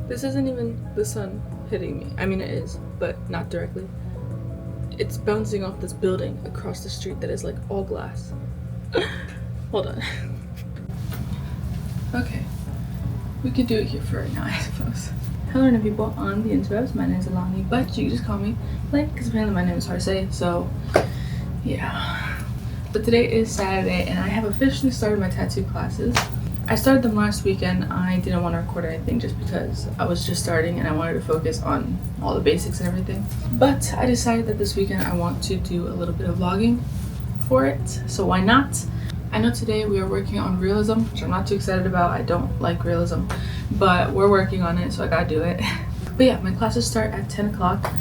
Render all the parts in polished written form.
This isn't even the sun hitting me. I mean, it is, but not directly. It's bouncing off this building across the street that is like all glass. Hold on. Okay, we could do it here for right now, I suppose. Hello, internet people on the interwebs. My name is Alani, but you can just call me Lane because apparently my name is hard to say. So, yeah. But today is Saturday, and I have officially started my tattoo classes. I started them last weekend. I didn't want to record anything just because I was just starting and I wanted to focus on all the basics and everything. But I decided that this weekend I want to do a little bit of vlogging for it, so why not? I know today we are working on realism, which I'm not too excited about. I don't like realism, but we're working on it, so I gotta do it. But yeah, my classes start at 10 o'clock.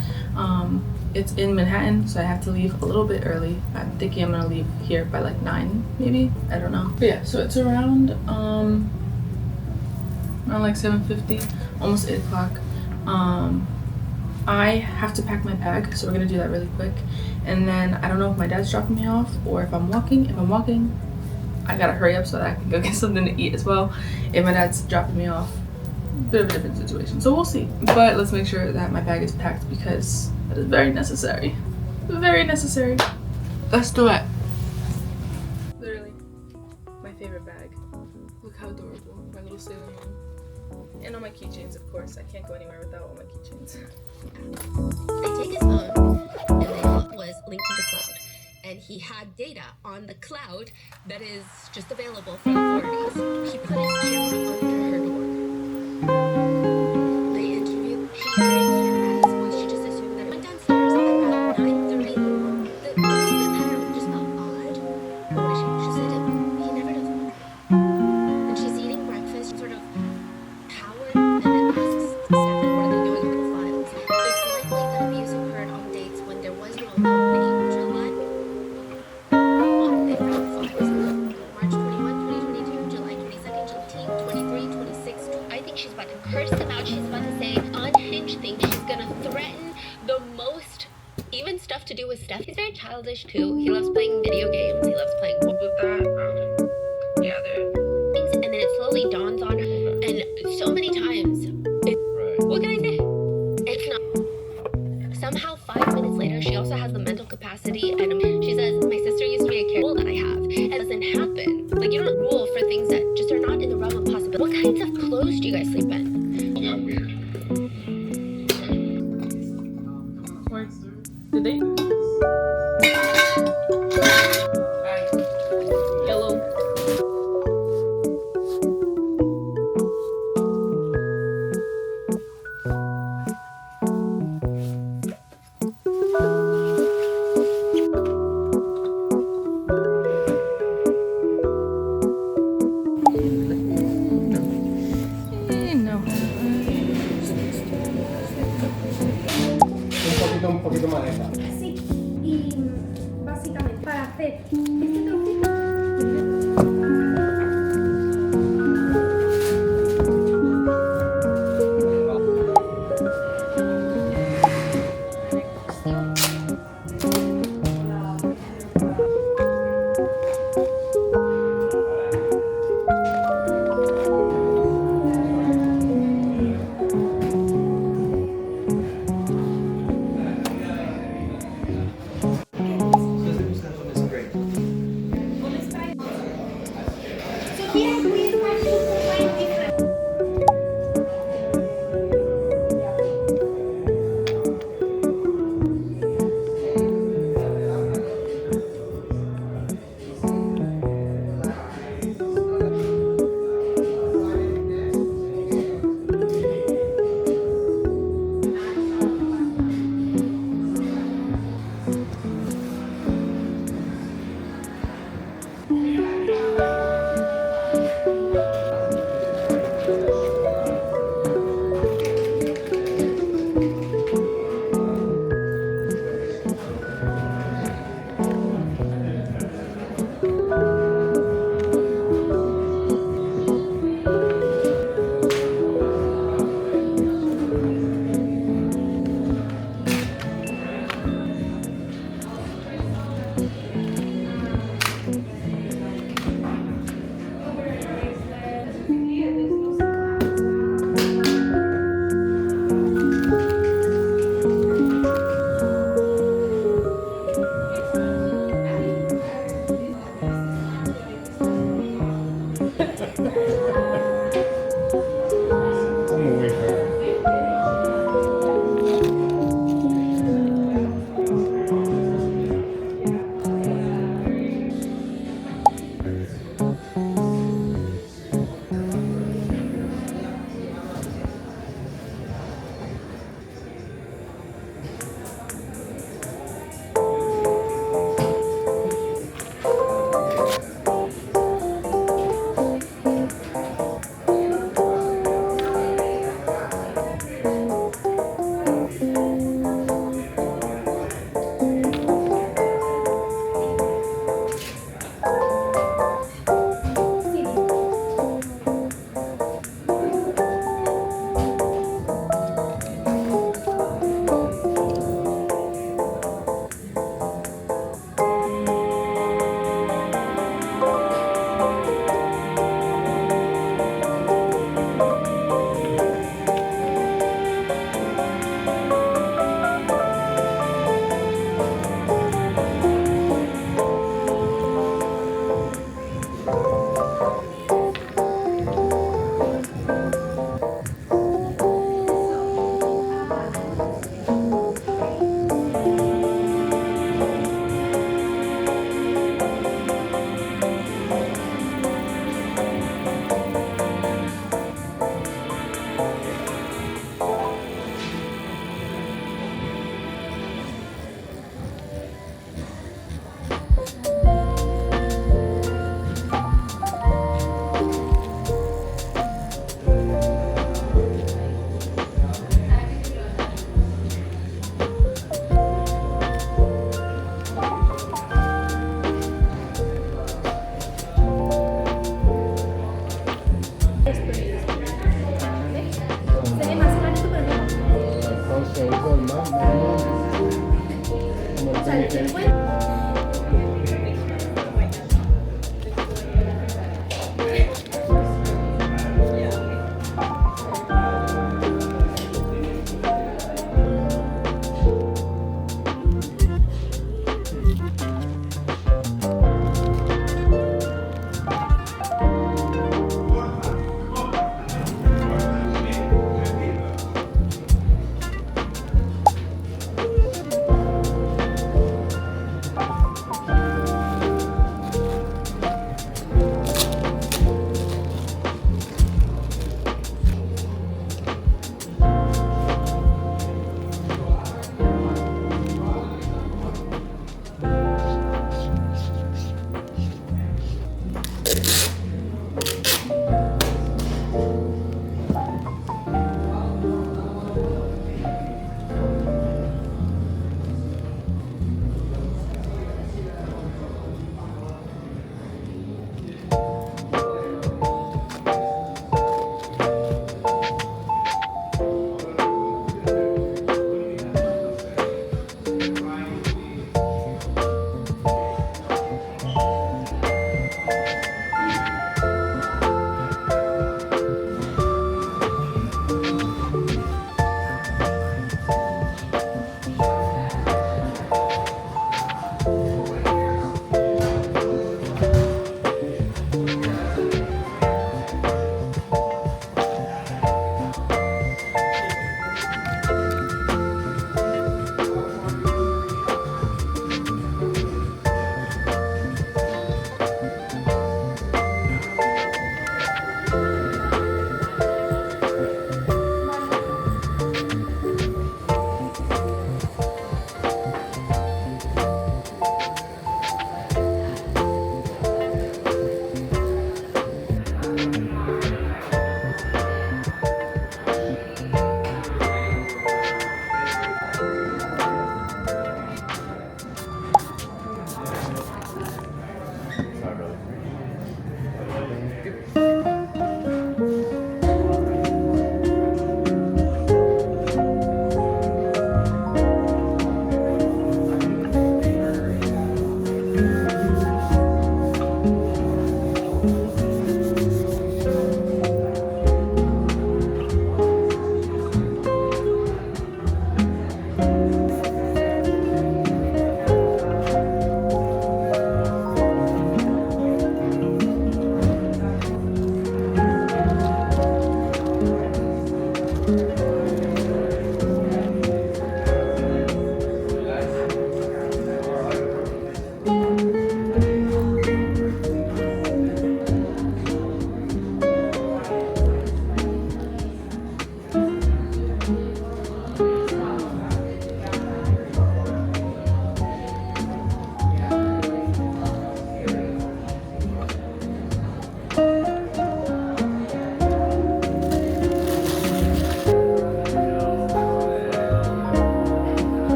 It's in Manhattan, so I have to leave a little bit early. I'm thinking I'm gonna leave here by like 9, maybe? I don't know. But yeah, so it's around like 7:50, almost 8 o'clock. I have to pack my bag, so we're gonna do that really quick. And then I don't know if my dad's dropping me off or if I'm walking. If I'm walking, I gotta hurry up so that I can go get something to eat as well. If my dad's dropping me off, bit of a different situation, so we'll see. But let's make sure that my bag is packed because that is very necessary. Very necessary. Let's do it. Literally, my favorite bag. Look how adorable. My little Sailor Moon. And all my keychains, of course. I can't go anywhere without all my keychains. I take his phone, and it was linked to the cloud. And he had data on the cloud that is just available for authorities. He put his camera under her door. They interviewed. She didn't hear us. She just assumed that it went downstairs at about 9:30 in the morning. The pattern just felt odd. But when she said it, he never does that. And she's eating breakfast, sort of powered, and then asks Stephanie, what are they doing with the files? It's likely that abuse occurred on dates when there was no company. July 1, they found files. March 21, 2022, July 22nd, July 23, 26. I think she's about to curse him out. She's about to say unhinged things. She's gonna threaten the most, even stuff to do with Steph. He's very childish too. He loves playing video games. He loves playing with that. Yeah, things, and then it slowly dawns on her. And so many times, what can I say? It's not. Somehow 5 minutes later, she also has the mental capacity, and she says, my sister used to be a carol that I have. And it doesn't happen. Like, you don't rule for things that just are not in the realm of possibility. What kinds of clothes do you guys sleep in? Did they? Yellow. Un poquito más lenta. Sí, y básicamente para hacer este trocito. O sea, te puede...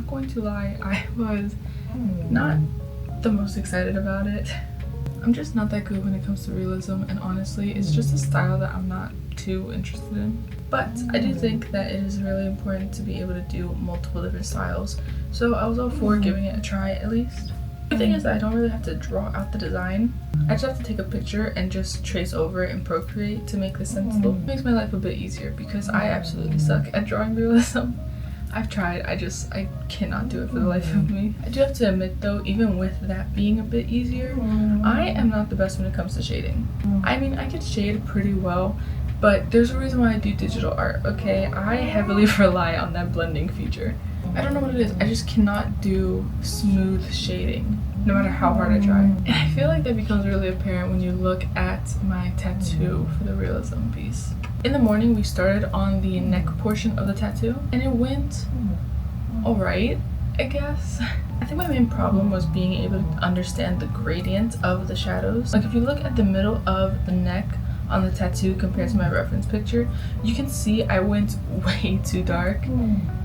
going to lie, I was not the most excited about it. I'm just not that good when it comes to realism, and honestly, it's just a style that I'm not too interested in. But I do think that it is really important to be able to do multiple different styles, so I was all for giving it a try at least. The thing is that I don't really have to draw out the design. I just have to take a picture and just trace over it in Procreate to make this sensible. It makes my life a bit easier because I absolutely suck at drawing realism. I've tried, I cannot do it for the life of me. I do have to admit though, even with that being a bit easier, I am not the best when it comes to shading. I mean, I can shade pretty well, but there's a reason why I do digital art, okay? I heavily rely on that blending feature. I don't know what it is, I just cannot do smooth shading, no matter how hard I try. And I feel like that becomes really apparent when you look at my tattoo for the realism piece. In the morning, we started on the neck portion of the tattoo, and it went alright, I guess. I think my main problem was being able to understand the gradient of the shadows. Like if you look at the middle of the neck on the tattoo compared to my reference picture, you can see I went way too dark.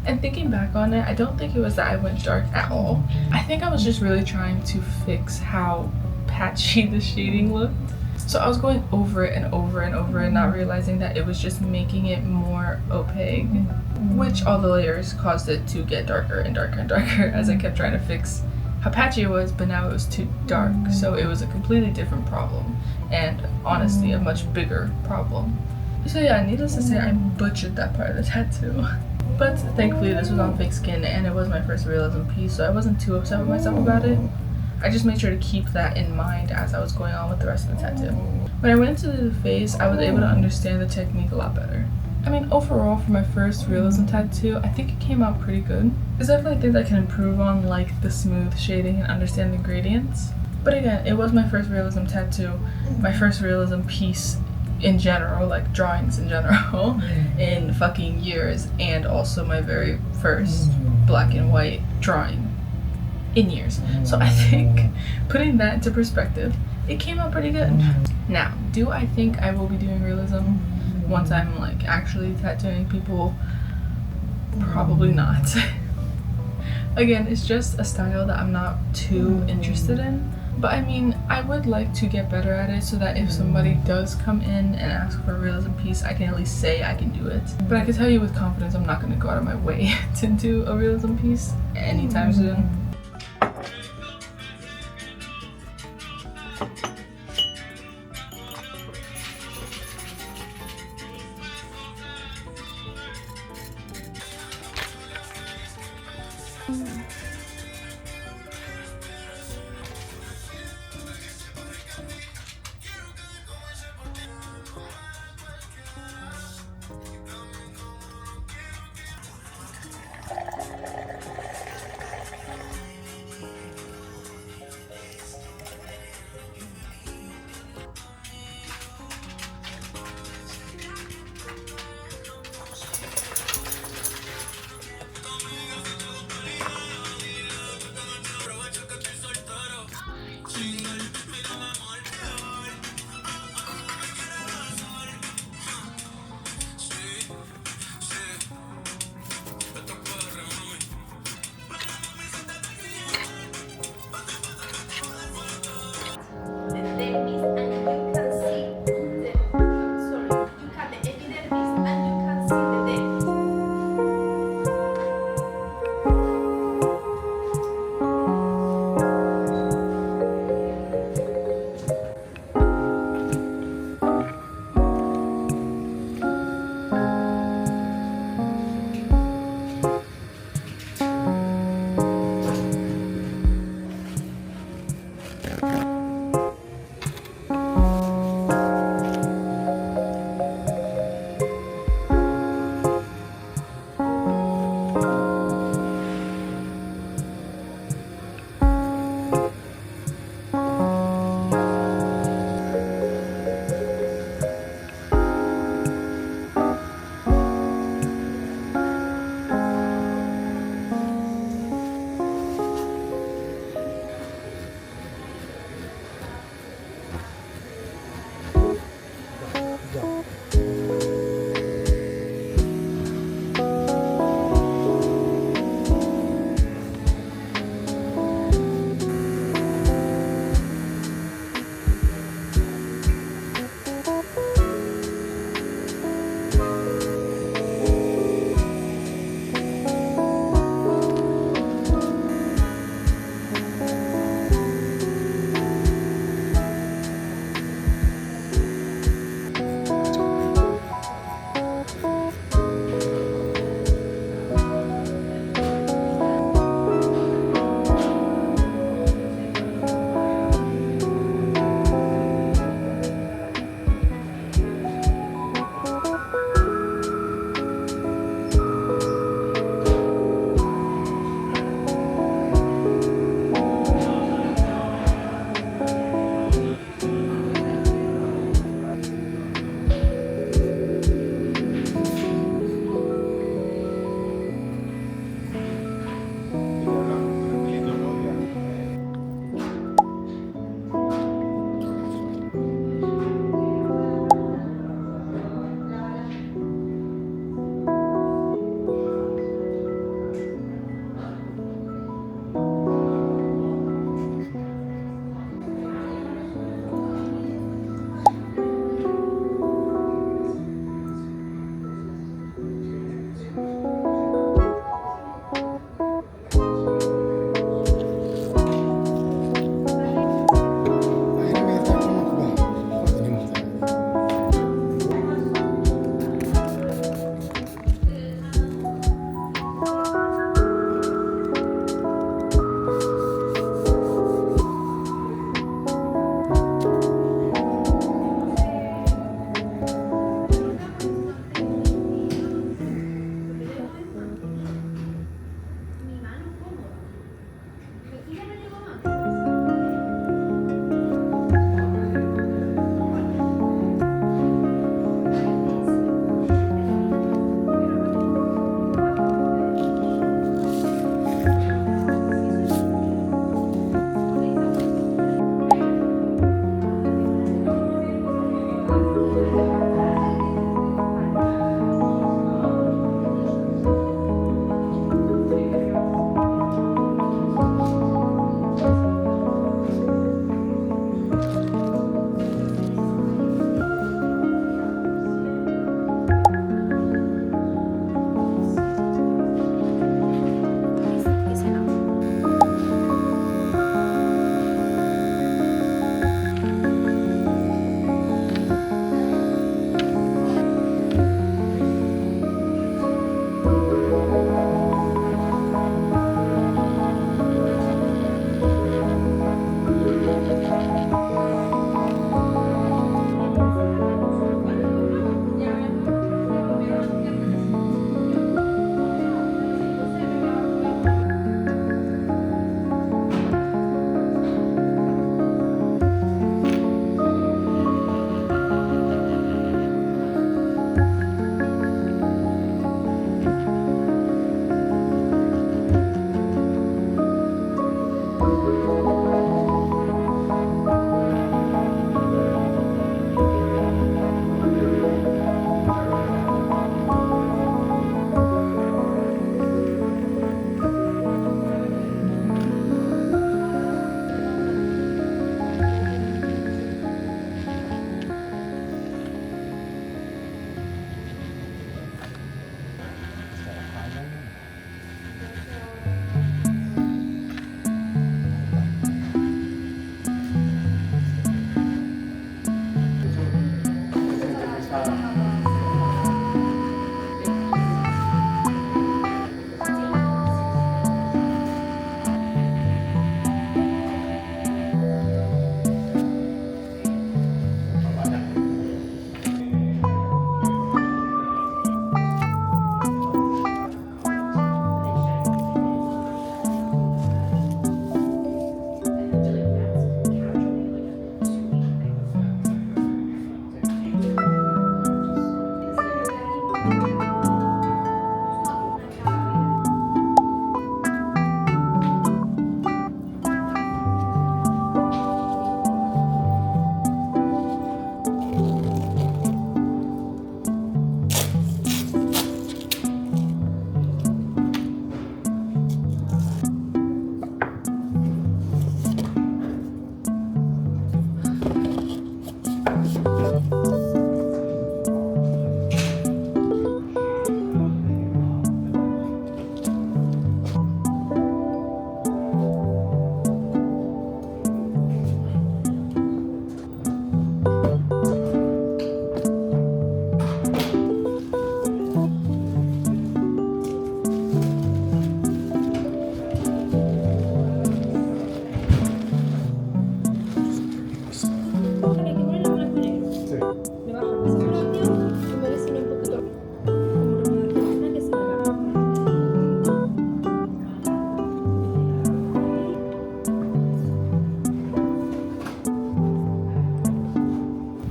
And thinking back on it, I don't think it was that I went dark at all. I think I was just really trying to fix how patchy the shading looked. So I was going over it and over and over and not realizing that it was just making it more opaque, which all the layers caused it to get darker and darker and darker as I kept trying to fix how patchy it was, but now it was too dark. So it was a completely different problem, and honestly a much bigger problem. So yeah, needless to say, I butchered that part of the tattoo. But thankfully this was on fake skin and it was my first realism piece, so I wasn't too upset with myself about it. I just made sure to keep that in mind as I was going on with the rest of the tattoo. When I went into the face, I was able to understand the technique a lot better. I mean, overall for my first realism tattoo, I think it came out pretty good. There's definitely things I can improve on, like the smooth shading and understanding gradients. But again, it was my first realism tattoo, my first realism piece in general, like drawings in general, in fucking years, and also my very first black and white drawing in years. So I think putting that into perspective, it came out pretty good. Now, do I think I will be doing realism once I'm like actually tattooing people? Probably not. Again, it's just a style that I'm not too interested in. But I mean, I would like to get better at it so that if somebody does come in and ask for a realism piece, I can at least say I can do it. But I can tell you with confidence, I'm not going to go out of my way to do a realism piece anytime soon.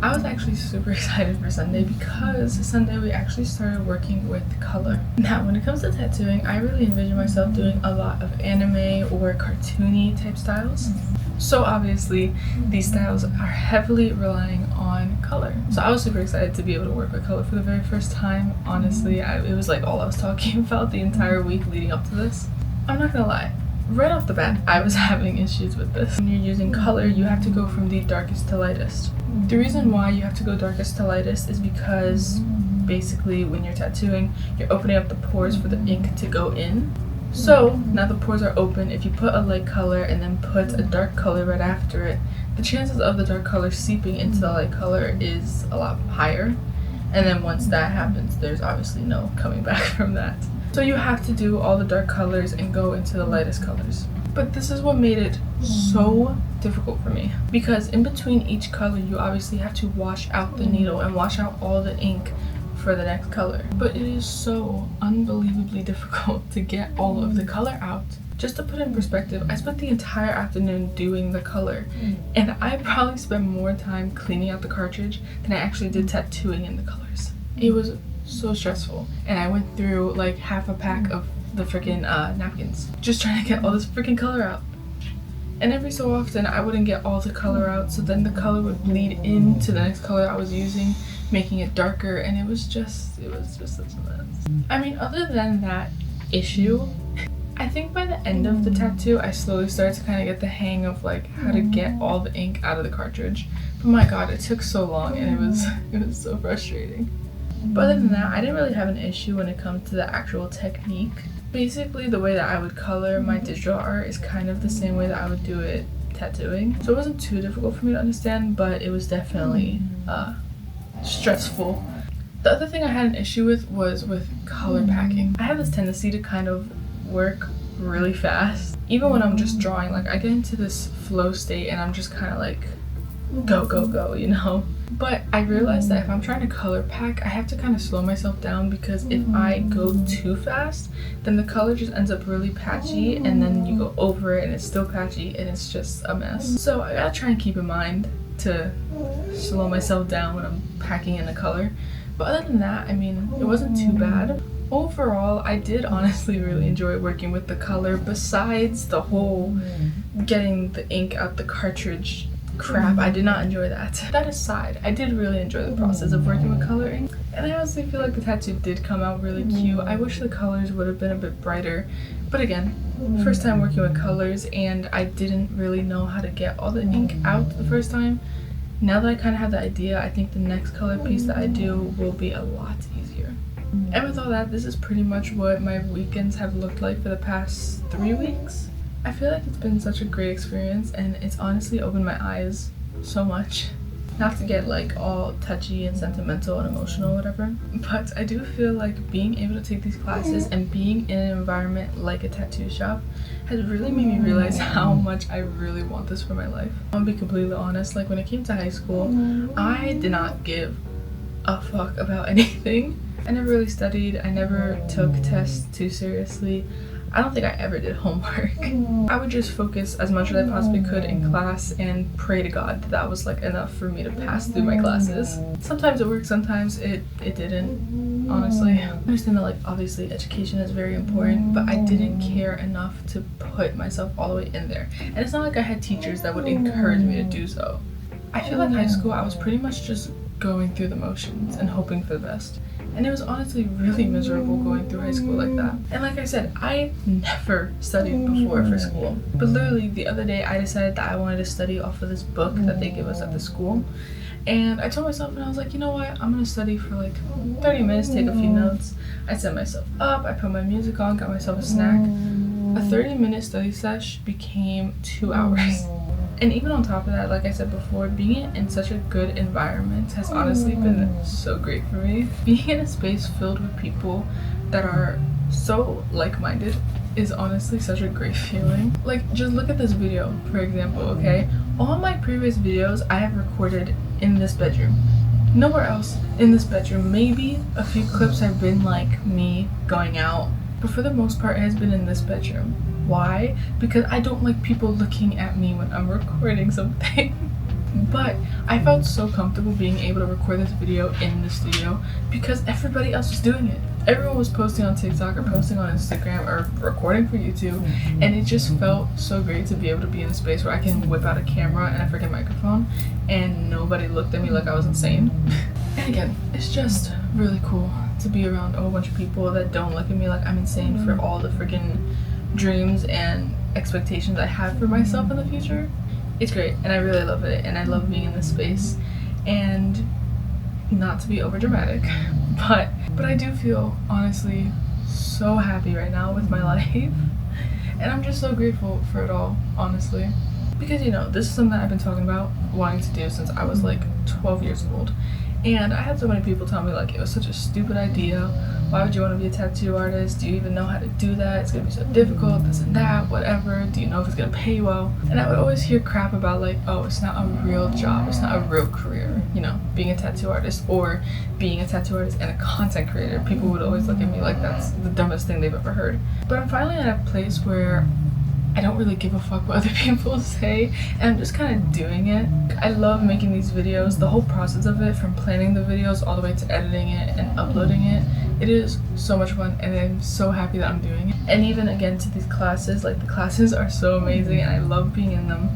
I was actually super excited for Sunday because Sunday we actually started working with color. Now, when it comes to tattooing, I really envision myself doing a lot of anime or cartoony type styles. So obviously, these styles are heavily relying on color. So I was super excited to be able to work with color for the very first time. Honestly, it was like all I was talking about the entire week leading up to this. I'm not gonna lie. Right off the bat, I was having issues with this. When you're using color, you have to go from the darkest to lightest. The reason why you have to go darkest to lightest is because basically when you're tattooing, you're opening up the pores for the ink to go in. So now the pores are open. If you put a light color and then put a dark color right after it, the chances of the dark color seeping into the light color is a lot higher. And then once that happens, there's obviously no coming back from that. So you have to do all the dark colors and go into the lightest colors. But this is what made it so difficult for me, because in between each color you obviously have to wash out the needle and wash out all the ink for the next color. But it is so unbelievably difficult to get all of the color out. Just to put in perspective, I spent the entire afternoon doing the color, and I probably spent more time cleaning out the cartridge than I actually did tattooing in the colors. It was so stressful, and I went through like half a pack of the freaking napkins just trying to get all this freaking color out. And every so often I wouldn't get all the color out, so then the color would bleed into the next color I was using, making it darker, and it was just such a mess. I mean, other than that issue, I think by the end of the tattoo I slowly started to kind of get the hang of like how to get all the ink out of the cartridge. But my god, it took so long, and it was so frustrating. But other than that, I didn't really have an issue when it comes to the actual technique. Basically, the way that I would color my digital art is kind of the same way that I would do it tattooing. So it wasn't too difficult for me to understand, but it was definitely stressful. The other thing I had an issue with was with color packing. I have this tendency to kind of work really fast. Even when I'm just drawing, like I get into this flow state and I'm just kind of like go, go, go, you know? But I realized that if I'm trying to color pack, I have to kind of slow myself down, because if I go too fast, then the color just ends up really patchy, and then you go over it and it's still patchy, and it's just a mess. So I gotta try and keep in mind to slow myself down when I'm packing in the color. But other than that, I mean, it wasn't too bad. Overall, I did honestly really enjoy working with the color, besides the whole getting the ink out the cartridge crap. I did not enjoy that. That aside, I did really enjoy the process of working with coloring, and I honestly feel like the tattoo did come out really cute. I wish the colors would have been a bit brighter, but again, first time working with colors, and I didn't really know how to get all the ink out the first time. Now that I kind of have the idea, I think the next color piece that I do will be a lot easier. And with all that, this is pretty much what my weekends have looked like for the past 3 weeks. I feel like it's been such a great experience, and it's honestly opened my eyes so much. Not to get like all touchy and sentimental and emotional or whatever, but I do feel like being able to take these classes and being in an environment like a tattoo shop has really made me realize how much I really want this for my life. I'll be completely honest, like when it came to high school, I did not give a fuck about anything. I never really studied, I never took tests too seriously. I don't think I ever did homework. I would just focus as much as I possibly could in class and pray to God that that was like enough for me to pass through my classes. Sometimes it worked, sometimes it didn't, honestly. I understand that like obviously education is very important, but I didn't care enough to put myself all the way in there. And it's not like I had teachers that would encourage me to do so. I feel like high school I was pretty much just going through the motions and hoping for the best. And it was honestly really miserable going through high school like that. And like I said, I never studied before for school. But literally the other day I decided that I wanted to study off of this book that they give us at the school. And I told myself, and I was like, you know what, I'm gonna study for like 30 minutes, take a few notes. I set myself up, I put my music on, got myself a snack. A 30-minute study sesh became 2 hours. And even on top of that, like I said before, being in such a good environment has honestly been so great for me. Being in a space filled with people that are so like-minded is honestly such a great feeling. Like, just look at this video, for example, okay? All my previous videos I have recorded in this bedroom. Nowhere else in this bedroom. Maybe a few clips have been like me going out, but for the most part it has been in this bedroom. Why? Because I don't like people looking at me when I'm recording something. But I felt so comfortable being able to record this video in the studio because everybody else was doing it. Everyone was posting on TikTok or posting on Instagram or recording for YouTube, and it just felt so great to be able to be in a space where I can whip out a camera and a freaking microphone and nobody looked at me like I was insane. And again, it's just really cool to be around a whole bunch of people that don't look at me like I'm insane for all the freaking dreams and expectations I have for myself in the future. It's great, and I really love it, and I love being in this space. And not to be over dramatic, but I do feel honestly so happy right now with my life, and I'm just so grateful for it all, honestly, because you know, this is something I've been talking about wanting to do since I was like 12 years old. And I had so many people tell me like it was such a stupid idea. Why would you want to be a tattoo artist? Do you even know how to do that? It's gonna be so difficult, this and that, whatever. Do you know if it's gonna pay well? And I would always hear crap about like, oh, it's not a real job, it's not a real career, you know, being a tattoo artist or being a tattoo artist and a content creator. People would always look at me like that's the dumbest thing they've ever heard. But I'm finally at a place where I don't really give a fuck what other people say, and I'm just kind of doing it. I love making these videos, the whole process of it, from planning the videos all the way to editing it and uploading it. It is so much fun, and I'm so happy that I'm doing it. And even again to these classes, like the classes are so amazing and I love being in them.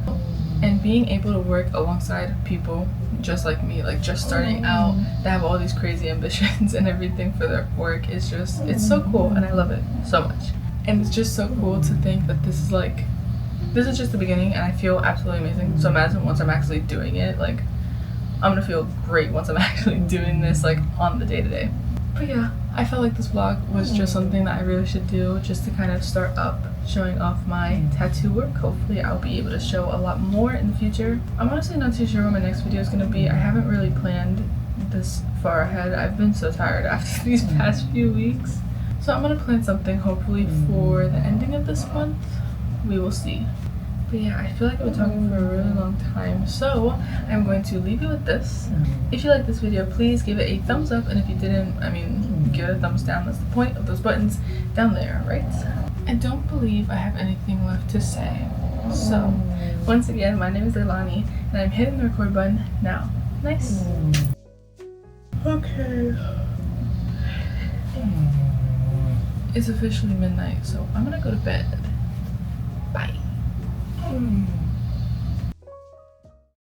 And being able to work alongside people just like me, like just starting out, that have all these crazy ambitions and everything for their work is just, it's so cool, and I love it so much. And it's just so cool to think that this is just the beginning, and I feel absolutely amazing. So imagine once I'm actually doing it, like I'm gonna feel great once I'm actually doing this like on the day-to-day. But yeah, I felt like this vlog was just something that I really should do just to kind of start up showing off my tattoo work. Hopefully I'll be able to show a lot more in the future. I'm honestly not too sure what my next video is gonna be. I haven't really planned this far ahead. I've been so tired after these past few weeks. So I'm gonna plan something hopefully for the ending of this month. We will see. But yeah, I feel like I've been talking for a really long time, so I'm going to leave you with this. If you like this video, please give it a thumbs up, and if you didn't, I mean, give it a thumbs down. That's the point of those buttons down there, right? I don't believe I have anything left to say. So, once again, my name is Leilani, and I'm hitting the record button now. Nice. Okay. It's officially midnight, so I'm gonna go to bed. Bye.